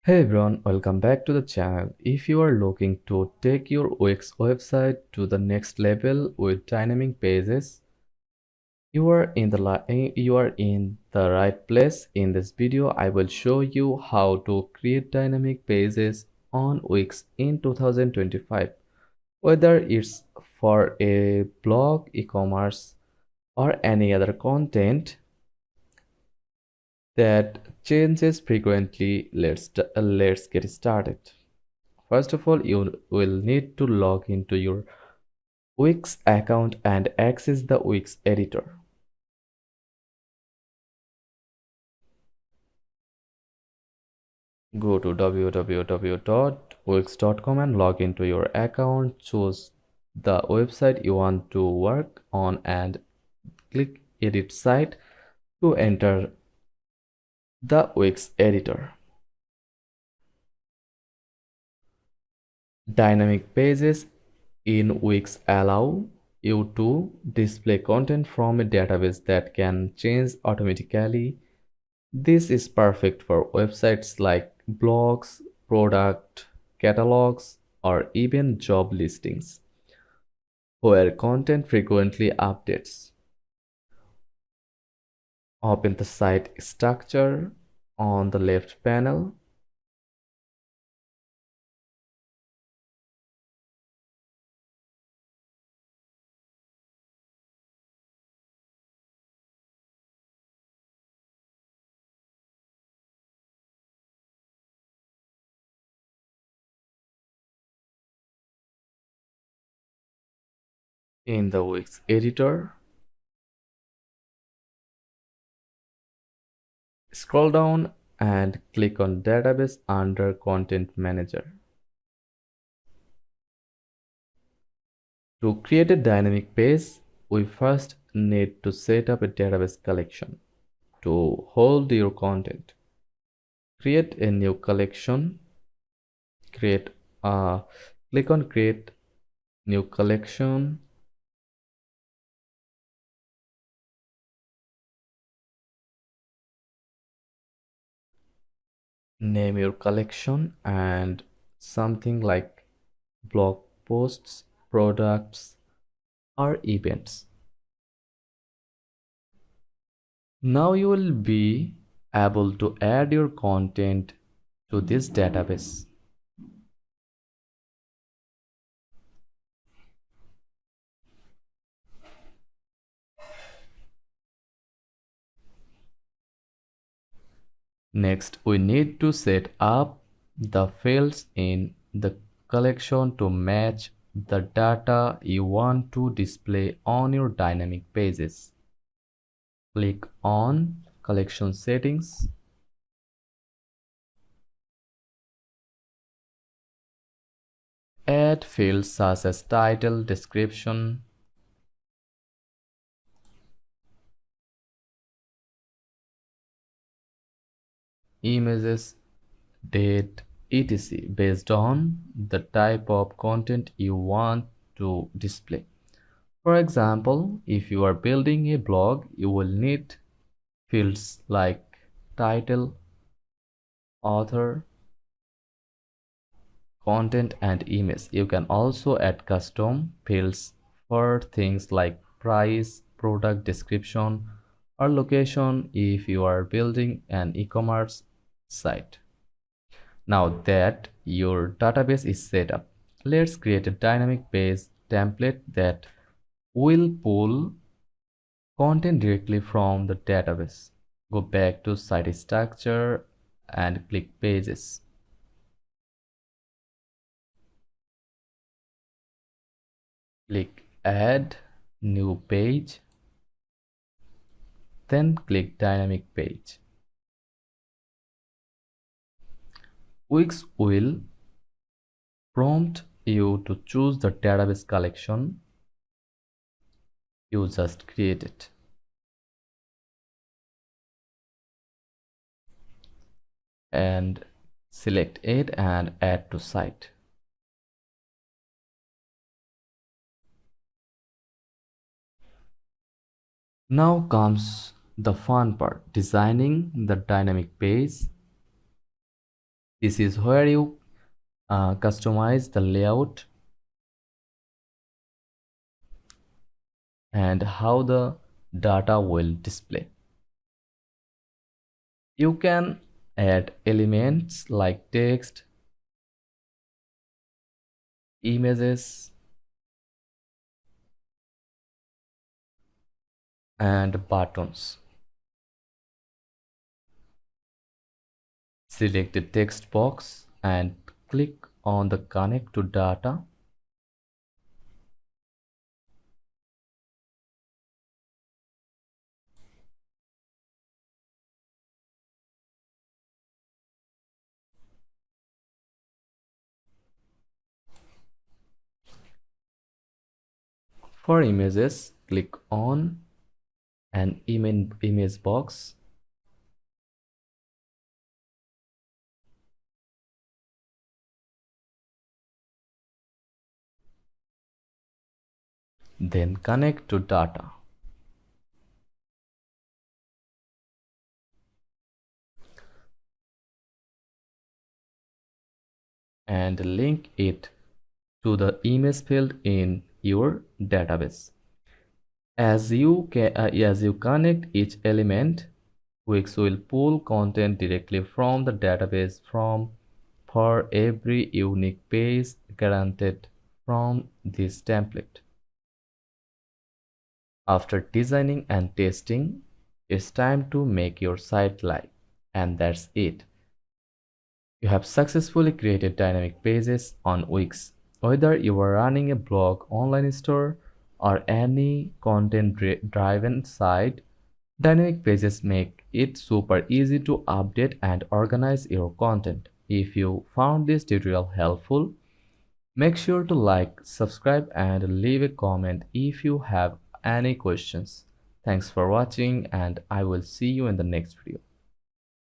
Hey everyone, welcome back to the channel. If you are looking to take your Wix website to the next level with dynamic pages, you are in the right place. In this video, I will show you how to create dynamic pages on Wix in 2025. Whether it's for a blog, e-commerce, or any other content that changes frequently, let's get started. First of all, you will need to log into your Wix account and access the Wix editor. Go to www.wix.com and log into your account. Choose the website you want to work on and click Edit Site to enter the Wix editor. Dynamic pages in Wix allow you to display content from a database that can change automatically. This is perfect for websites like blogs, product catalogs, or even job listings, where content frequently updates. Open the site structure on the left panel. In the Wix editor, scroll down and click on Database under Content Manager. To create a dynamic page, we first need to set up a database collection to hold your content. Create a new collection. Create Click on Create New Collection. Name your collection and something like blog posts, products, or events. Now you will be able to add your content to this database. Next, we need to set up the fields in the collection to match the data you want to display on your dynamic pages. Click on Collection Settings. Add fields such as title, description, images, date, etc. based on the type of content you want to display. For example, if you are building a blog, you will need fields like title, author, content, and image. You can also add custom fields for things like price, product description, or location if you are building an e-commerce site. Now that your database is set up, let's create a dynamic page template that will pull content directly from the database. Go back to site structure and click pages. Click add new page, then click dynamic page. Wix will prompt you to choose the database collection you just created. And select it and add to site. Now comes the fun part, designing the dynamic page. This is where you customize the layout and how the data will display. You can add elements like text, images, and buttons. Select the text box and click on the Connect to Data. For images, click on an image box. Then connect to data. And link it to the image field in your database. As you connect each element, Wix will pull content directly from the database for every unique page guaranteed from this template. After designing and testing, it's time to make your site live. And that's it. You have successfully created dynamic pages on Wix. Whether you are running a blog, online store, or any content-driven site, dynamic pages make it super easy to update and organize your content. If you found this tutorial helpful, make sure to like, subscribe, and leave a comment if you have any questions. Thanks for watching, and I will see you in the next video.